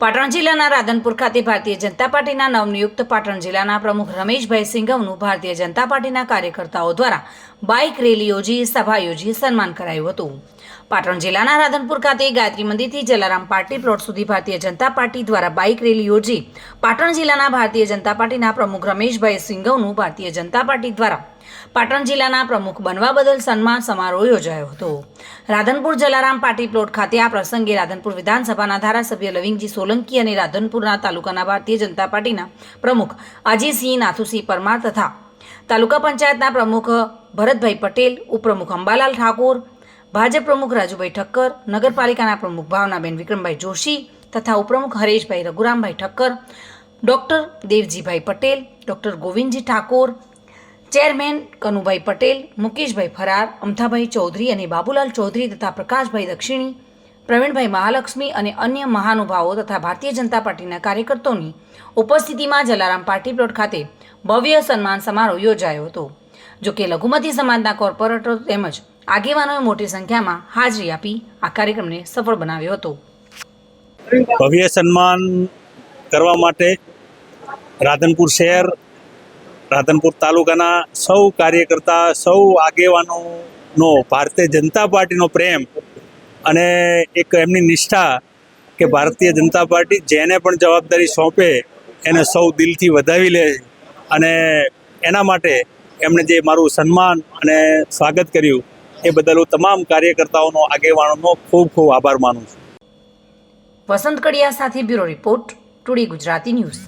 પાટણ જિલ્લાના રાધનપુર ખાતે ભારતીય જનતા પાર્ટીના નવનિયુક્ત પાટણ જિલ્લાના પ્રમુખ રમેશભાઈ સિંઘવનું ભારતીય જનતા પાર્ટીના કાર્યકર્તાઓ દ્વારા બાઇક રેલી યોજી સભા યોજી સન્માન કરાયું હતું। પાટણ જિલ્લાના રાધનપુર ખાતે ગાયત્રી મંદિરથી જલારામ પાર્ટી પ્લોટ સુધી ભારતીય જનતા પાર્ટી દ્વારા બાઇક રેલી યોજી પાટણ જિલ્લાના ભારતીય જનતા પાર્ટીના પ્રમુખ રમેશભાઈ સિંઘવનું ભારતીય જનતા પાર્ટી દ્વારા પાટણ જિલ્લાના પ્રમુખ બનવા બદલ સન્માન સમારોહ યોજાયો હતો। રાધનપુર જલારામ પાર્ટી પ્લોટ ખાતે આ પ્રસંગે રાધનપુર વિધાનસભાના ધારાસભ્ય લવિંગજી સોલંકી અને રાધનપુરના તાલુકાના ભારતીય જનતા પાર્ટીના પ્રમુખ અજીતસિંહ નાથુસિંહ પરમાર તથા તાલુકા પંચાયતના પ્રમુખ ભરતભાઈ પટેલ, ઉપપ્રમુખ અંબાલાલ ઠાકોર, ભાજપ પ્રમુખ રાજુભાઈ ઠક્કર, નગરપાલિકાના પ્રમુખ ભાવનાબેન વિક્રમભાઈ જોશી તથા ઉપપ્રમુખ Hareshbhai Raghurambhai Thakkar, doctor Devjibhai Patel, doctor Govindji Thakor, chairman Kanubhai Patel, Mukeshbhai ફરાર, અમથાભાઈ ચૌધરી અને બાબુલાલ ચૌધરી તથા પ્રકાશભાઈ દક્ષિણી, પ્રવીણભાઈ મહાલક્ષ્મી અને અન્ય મહાનુભાવો તથા ભારતીય જનતા પાર્ટીના કાર્યકર્તાઓની ઉપસ્થિતિમાં જલારામ પાર્ટી પ્લોટ ખાતે ભવ્ય સન્માન સમારોહ યોજાયો હતો। જોકે લઘુમતી સમાજના કોર્પોરેટરો તેમજ આગેવાનોએ મોટી સંખ્યામાં હાજરી આપી આ કાર્યક્રમને સફળ બનાવ્યો હતો। ભવ્ય સન્માન કરવા માટે રાધનપુર શહેર, રાધનપુર તાલુકાના સૌ કાર્યકર્તા, સૌ આગેવાનોનો ભારતીય જનતા પાર્ટીનો પ્રેમ અને એક એમની નિષ્ઠા કે ભારતીય જનતા પાર્ટી જેને પણ જવાબદારી સોંપે એને સૌ દિલથી વધાવી લે અને એના માટે એમણે જે મારું સન્માન અને સ્વાગત કર્યું એ બદલ હું તમામ કાર્યકર્તાઓનો, આગેવાનોનો ખૂબ ખૂબ આભાર માનું છું। વસંત કડિયા સાથે bureau report, today Gujarati news.